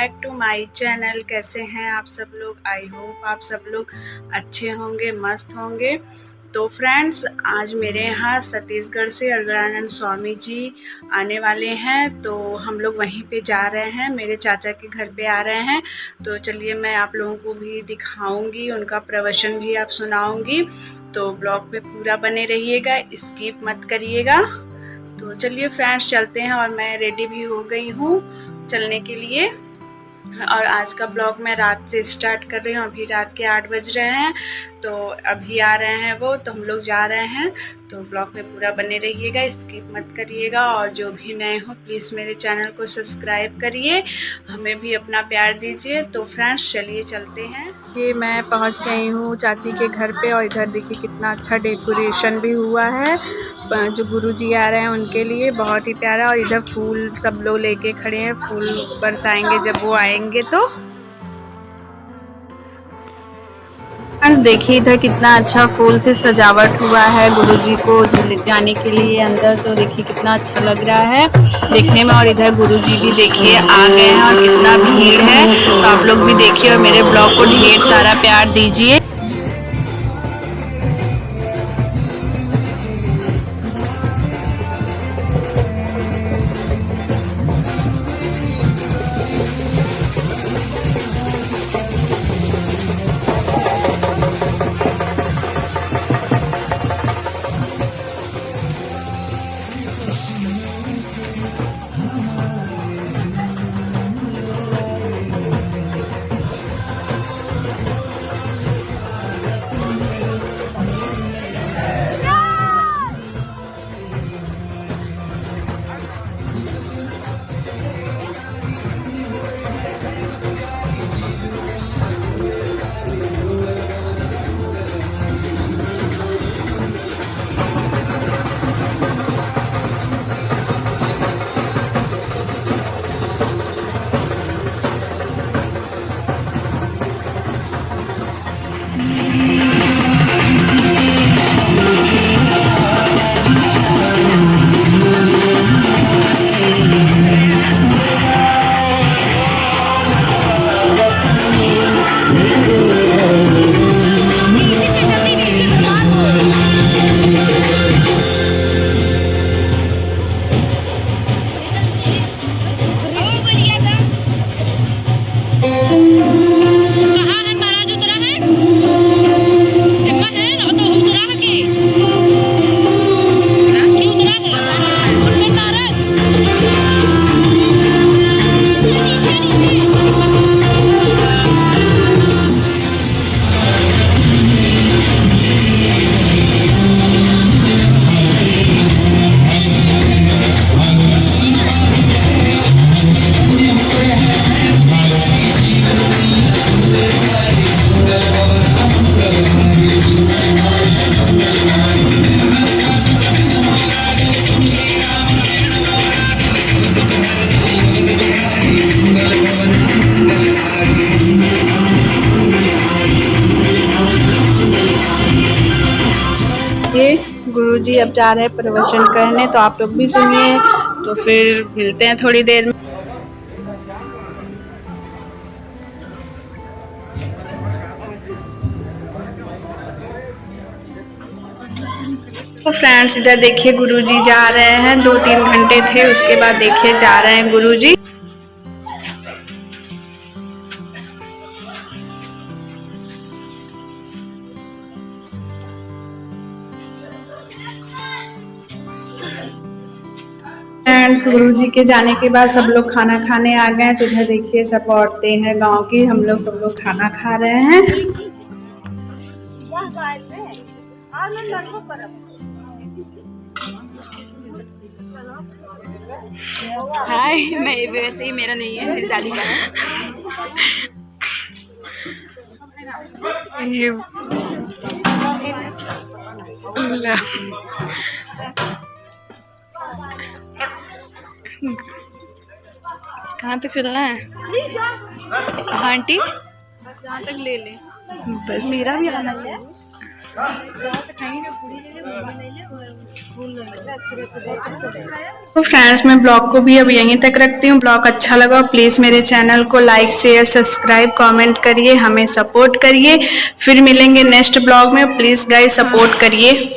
Back to my channel. कैसे हैं आप सब लोग? आई होप आप सब लोग अच्छे होंगे, मस्त होंगे। तो फ्रेंड्स, आज मेरे यहाँ छत्तीसगढ़ से अगजानंद स्वामी जी आने वाले हैं, तो हम लोग वहीं पे जा रहे हैं, मेरे चाचा के घर पे आ रहे हैं। तो चलिए मैं आप लोगों को भी दिखाऊंगी, उनका प्रवचन भी आप सुनाऊंगी। तो ब्लॉग पे पूरा बने रहिएगा, स्किप मत करिएगा। तो चलिए फ्रेंड्स चलते हैं, और मैं रेडी भी हो गई हूँ चलने के लिए। और आज का ब्लॉग मैं रात से स्टार्ट कर रही हूँ, अभी रात के 8 बज रहे हैं। तो अभी आ रहे हैं वो, तो हम लोग जा रहे हैं। तो ब्लॉग में पूरा बने रहिएगा, स्किप मत करिएगा। और जो भी नए हो प्लीज़ मेरे चैनल को सब्सक्राइब करिए, हमें भी अपना प्यार दीजिए। तो फ्रेंड्स चलिए चलते हैं। ये मैं पहुंच गई हूँ चाची के घर पे, और इधर देखिए कितना अच्छा डेकोरेशन भी हुआ है। जो गुरुजी आ रहे हैं उनके लिए बहुत ही प्यारा। और इधर फूल सब लोग लेके खड़े हैं, फूल बरसाएंगे जब वो आएंगे। तो देखिए इधर कितना अच्छा फूल से सजावट हुआ है गुरुजी को जाने के लिए अंदर। तो देखिए कितना अच्छा लग रहा है देखने में। और इधर गुरुजी भी देखिए आ गए हैं, और कितना भीड़ है। तो आप लोग भी देखिए और मेरे ब्लॉग को ढेर सारा प्यार दीजिए। गुरुजी अब जा रहे हैं प्रवचन करने, तो आप लोग भी सुनिए। तो फिर मिलते हैं थोड़ी देर में। तो फ्रेंड्स इधर देखिए गुरुजी जा रहे हैं, 2-3 घंटे थे, उसके बाद देखिए जा रहे हैं गुरुजी। फ्रेंड्स गुरुजी के जाने के बाद सब लोग खाना खाने आ गए। तो इधर देखिए सब औरतें हैं गांव की, हम लोग सब लोग खाना खा रहे हैं। हाय, मैं वैसे ही मेरा नहीं है, मेरी दादी का है। ये कहाँ तक चलना है? हाँ आंटी, जहाँ तक ले ले, बस मेरा भी आना चाहिए। तो फ्रेंड्स मैं ब्लॉग को भी अब यहीं तक रखती हूँ। ब्लॉग अच्छा लगा प्लीज़ मेरे चैनल को लाइक शेयर सब्सक्राइब कमेंट करिए, हमें सपोर्ट करिए। फिर मिलेंगे नेक्स्ट ब्लॉग में, प्लीज़ गाइस सपोर्ट करिए।